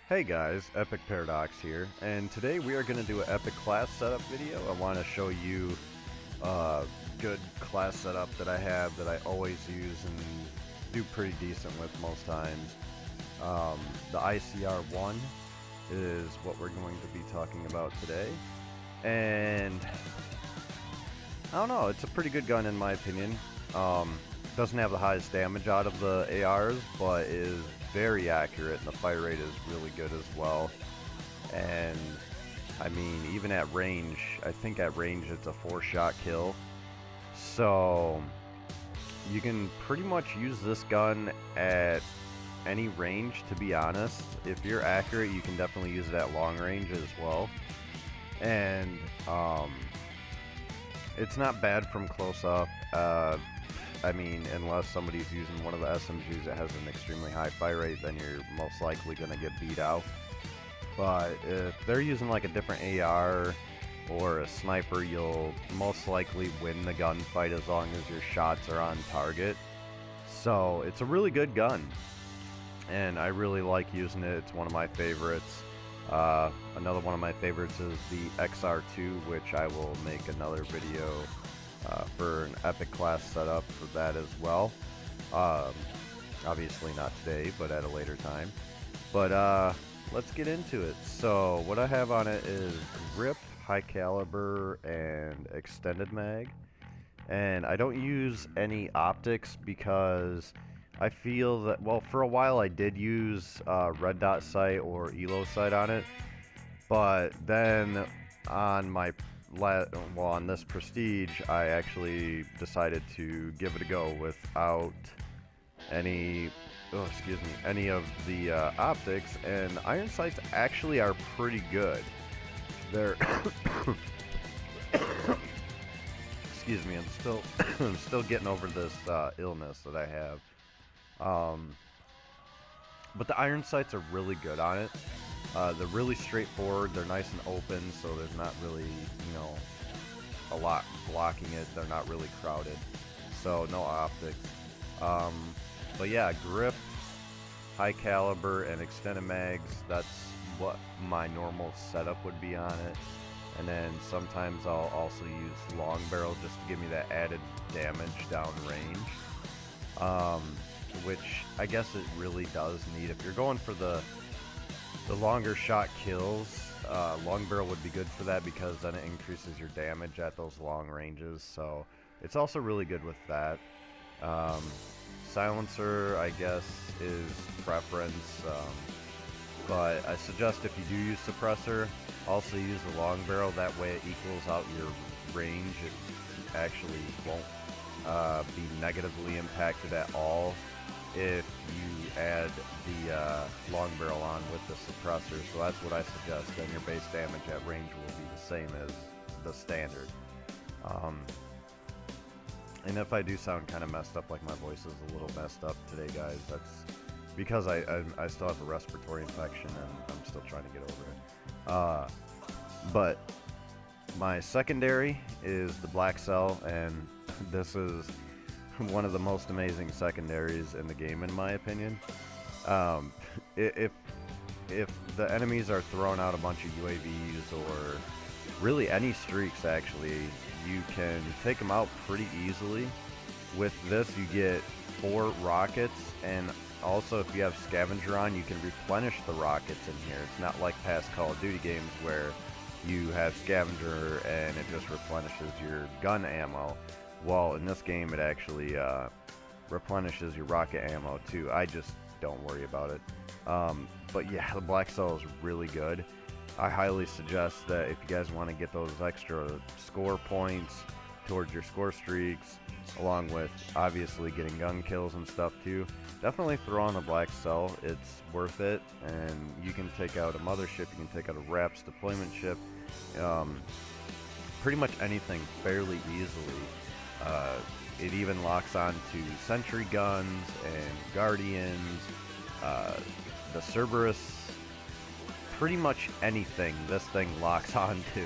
Hey guys, Epic Paradox here, and today we are going to do an epic class setup video. I want to show you a good class setup that I have that I always use and do pretty decent with most times. The ICR-1 is what we're going to be talking about today, and I don't know, it's a pretty good gun in my opinion. Doesn't have the highest damage out of the ARs, but is very accurate, and the fire rate is really good as well. And I mean, even at range, I think at range it's a 4-shot kill. So you can pretty much use this gun at any range, to be honest. If you're accurate, you can definitely use it at long range as well. And it's not bad from close up. I mean, unless somebody's using one of the SMGs that has an extremely high fire rate, then you're most likely going to get beat out. But if they're using like a different AR or a sniper, you'll most likely win the gunfight as long as your shots are on target. So it's a really good gun, and I really like using it. It's one of my favorites. Another one of my favorites is the XR2, which I will make another video for an epic class setup for that as well. Obviously not today, but at a later time. But let's get into it. So what I have on it is grip, high caliber, and extended mag. And I don't use any optics because I feel that, well, for a while I did use red dot sight or elo sight on it, but then on my on this Prestige, I actually decided to give it a go without any, any of the optics, and iron sights actually are pretty good. They're, excuse me, I'm still getting over this illness that I have. But the iron sights are really good on it. They're really straightforward, they're nice and open, so there's not really, you know, a lot blocking it. They're not really crowded, so no optics. But yeah, grip, high caliber, and extended mags, that's what my normal setup would be on it. And then sometimes I'll also use long barrel just to give me that added damage down range, which I guess it really does need. If you're going for the longer shot kills, long barrel would be good for that, because then it increases your damage at those long ranges, so it's also really good with that. Silencer, I guess, is preference, but I suggest if you do use suppressor, also use the long barrel. That way it equals out your range. It actually won't be negatively impacted at all if you add the long barrel on with the suppressor. So that's what I suggest. Then your base damage at range will be the same as the standard. And if I do sound kind of messed up, like my voice is a little messed up today, guys, that's because I still have a respiratory infection and I'm still trying to get over it. But my secondary is the black cell, and this is one of the most amazing secondaries in the game, in my opinion. If the enemies are throwing out a bunch of UAVs, or really any streaks, actually, you can take them out pretty easily. With this, you get 4 rockets, and also if you have scavenger on, you can replenish the rockets in here. It's not like past Call of Duty games where you have scavenger and it just replenishes your gun ammo. Well, in this game, it actually replenishes your rocket ammo too. I just don't worry about it. But yeah, the black cell is really good. I highly suggest that if you guys want to get those extra score points towards your score streaks, along with obviously getting gun kills and stuff too, definitely throw on the black cell. It's worth it, and you can take out a mothership, you can take out a RAPS deployment ship, pretty much anything fairly easily. It even locks on to sentry guns and guardians, the Cerberus, pretty much anything this thing locks on to.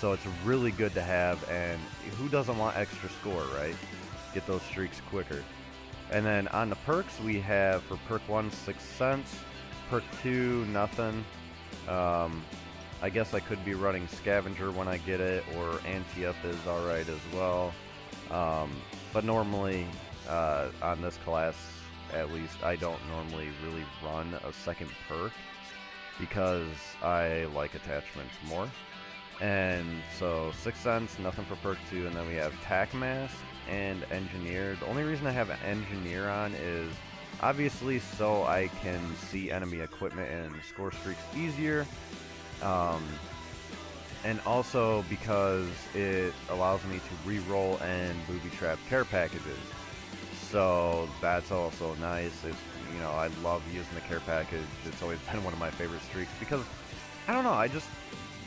So it's really good to have, and who doesn't want extra score, right? Get those streaks quicker. And then on the perks, we have for perk 1, Sixth Sense, perk 2, nothing. I guess I could be running Scavenger when I get it, or Anti-Up is alright as well. But normally, on this class, at least, I don't normally really run a second perk, because I like attachments more. And so 6 cents, nothing for perk 2, and then we have Tac Mask and Engineer. The only reason I have Engineer on is obviously so I can see enemy equipment and score streaks easier, and also because it allows me to re-roll and booby trap care packages. So that's also nice. It's, you know, I love using the care package. It's always been one of my favorite streaks because, I don't know, I just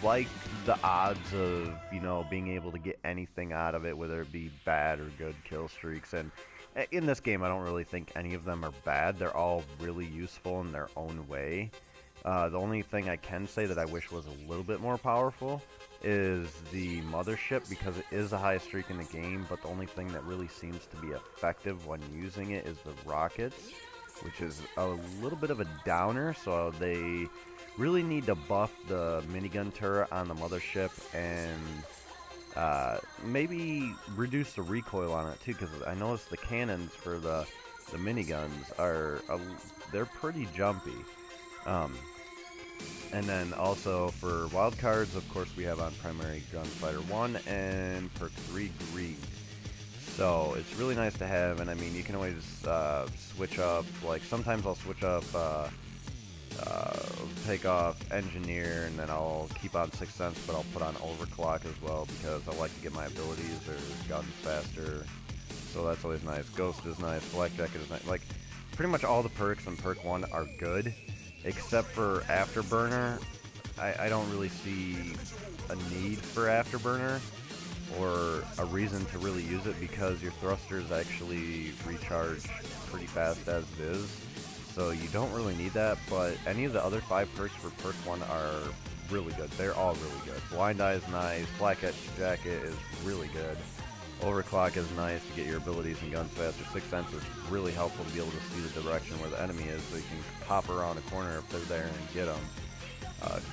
like the odds of, you know, being able to get anything out of it, whether it be bad or good kill streaks. And in this game, I don't really think any of them are bad. They're all really useful in their own way. The only thing I can say that I wish was a little bit more powerful is the Mothership, because it is the highest streak in the game, but the only thing that really seems to be effective when using it is the rockets, which is a little bit of a downer, so they really need to buff the minigun turret on the Mothership and maybe reduce the recoil on it too, because I noticed the cannons for the miniguns are they're pretty jumpy. And then also for Wildcards, of course, we have on Primary Gunfighter 1 and Perk 3 Greed. So it's really nice to have, and I mean, you can always switch up, like sometimes I'll switch up, take off Engineer, and then I'll keep on 6 cents, but I'll put on Overclock as well, because I like to get my abilities or guns faster. So that's always nice. Ghost is nice, Black Jacket is nice. Like, pretty much all the perks in Perk 1 are good. Except for Afterburner, I don't really see a need for Afterburner or a reason to really use it, because your thrusters actually recharge pretty fast as it is. So you don't really need that, but any of the other 5 perks for Perk 1 are really good. They're all really good. Blind Eye is nice, Black Jacket is really good. Overclock is nice to get your abilities and guns faster. 6 cents is really helpful to be able to see the direction where the enemy is, so you can pop around a corner if they're there and get them.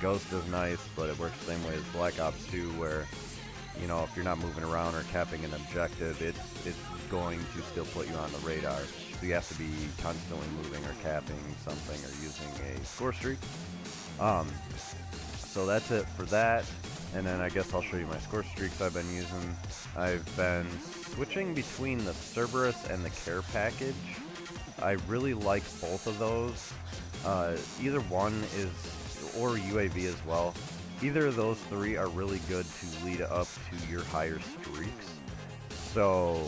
Ghost is nice, but it works the same way as Black Ops 2, where, you know, if you're not moving around or capping an objective, it's going to still put you on the radar. So you have to be constantly moving or capping something or using a score streak. So that's it for that. And then I guess I'll show you my score streaks I've been using. I've been switching between the Cerberus and the care package. I really like both of those. Either one is, or UAV as well. Either of those 3 are really good to lead up to your higher streaks. So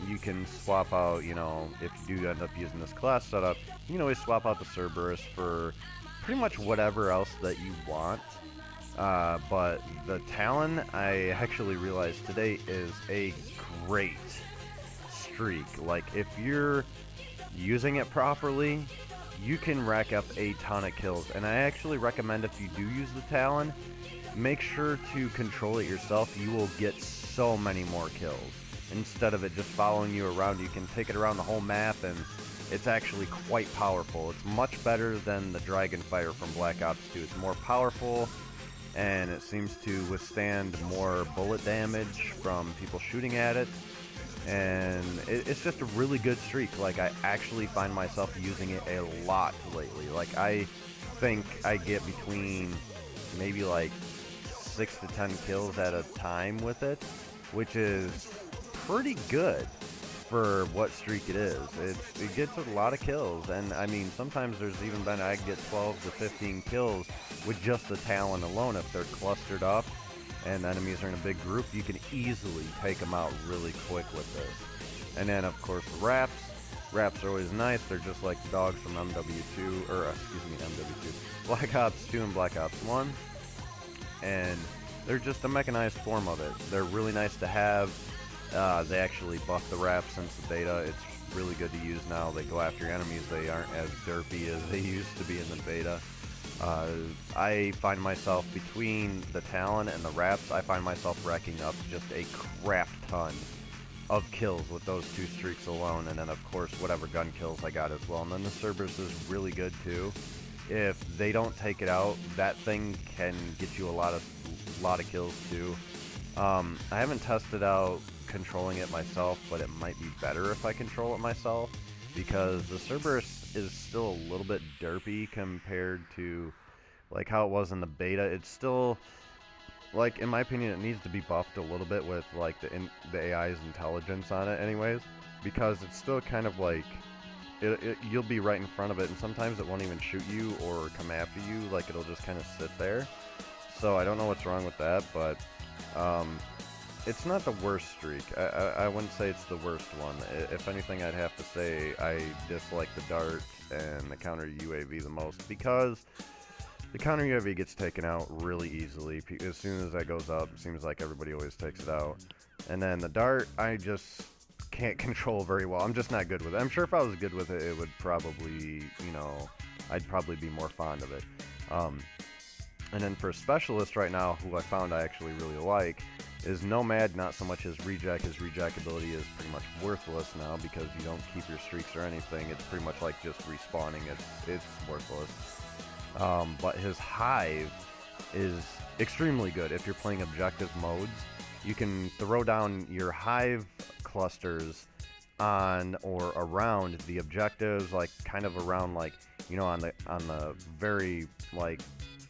you can swap out, you know, if you do end up using this class setup, you can always swap out the Cerberus for pretty much whatever else that you want. But the Talon, I actually realized today, is a great streak. Like, if you're using it properly, you can rack up a ton of kills. And I actually recommend, if you do use the Talon, make sure to control it yourself. You will get so many more kills. Instead of it just following you around, you can take it around the whole map, and it's actually quite powerful. It's much better than the Dragon Fire from Black Ops 2. It's more powerful, and it seems to withstand more bullet damage from people shooting at it, and it's just a really good streak. Like, I actually find myself using it a lot lately. Like, I think I get between maybe like 6 to 10 kills at a time with it, which is pretty good for what streak it is. It gets a lot of kills, and I mean, sometimes there's even been, I get 12 to 15 kills with just the Talon alone. If they're clustered up and enemies are in a big group, you can easily take them out really quick with this. And then, of course, the Raps. Raps are always nice. They're just like the dogs from MW2, or excuse me, MW2, Black Ops 2 and Black Ops 1. And they're just a mechanized form of it. They're really nice to have. They actually buffed the Raps since the beta. It's really good to use now. They go after your enemies. They aren't as derpy as they used to be in the beta. I find myself, between the Talon and the Raps, I find myself racking up just a crap ton of kills with those 2 streaks alone, and then of course whatever gun kills I got as well. And then the Cerberus is really good too. if they don't take it out, that thing can get you a lot of kills too. I haven't tested out controlling it myself, but it might be better if I control it myself, because the Cerberus is still a little bit derpy compared to like how it was in the beta. It's still, like, in my opinion, it needs to be buffed a little bit with like the AI's intelligence on it anyways, because it's still kind of like you'll be right in front of it and sometimes it won't even shoot you or come after you, like it'll just kind of sit there. So I don't know what's wrong with that, but it's not the worst streak. I wouldn't say it's the worst one. If anything, I'd have to say I dislike the dart and the counter UAV the most, because the counter UAV gets taken out really easily. As soon as that goes up, it seems like everybody always takes it out. And then the dart, I just can't control very well. I'm just not good with it. I'm sure if I was good with it, it would probably, you know, I'd probably be more fond of it. And then for Specialist right now, who I found I actually really like, is Nomad. Not so much his reject. His reject ability is pretty much worthless now because you don't keep your streaks or anything. It's pretty much like just respawning. It's worthless. But his Hive is extremely good if you're playing objective modes. You can throw down your Hive clusters on or around the objectives, like kind of around, like, you know, on the very like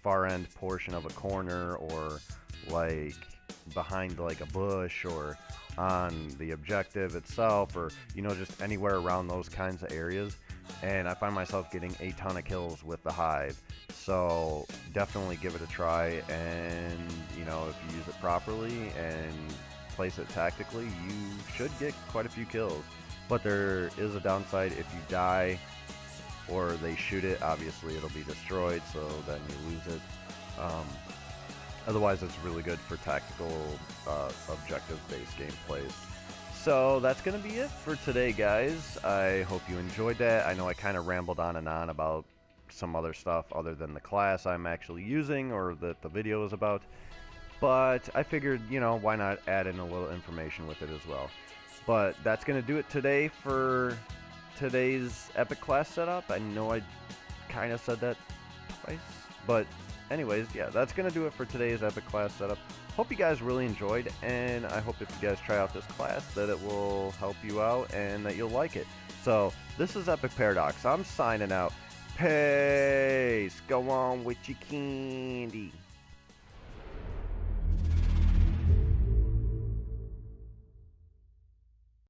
far end portion of a corner, or like behind like a bush, or on the objective itself, or, you know, just anywhere around those kinds of areas. And I find myself getting a ton of kills with the Hive. So definitely give it a try, and, you know, if you use it properly and place it tactically, you should get quite a few kills. But there is a downside. If you die or they shoot it, obviously it'll be destroyed, so then you lose it. Otherwise, it's really good for tactical, objective-based gameplays. So that's going to be it for today, guys. I hope you enjoyed that. I know I kind of rambled on and on about some other stuff other than the class I'm actually using or that the video is about. But I figured, you know, why not add in a little information with it as well. But that's going to do it today for today's Epic class setup. I know I kind of said that twice, but anyways, yeah, that's going to do it for today's Epic class setup. Hope you guys really enjoyed, and I hope if you guys try out this class that it will help you out and that you'll like it. So, this is Epic Paradox. I'm signing out. Peace. Go on with your candy.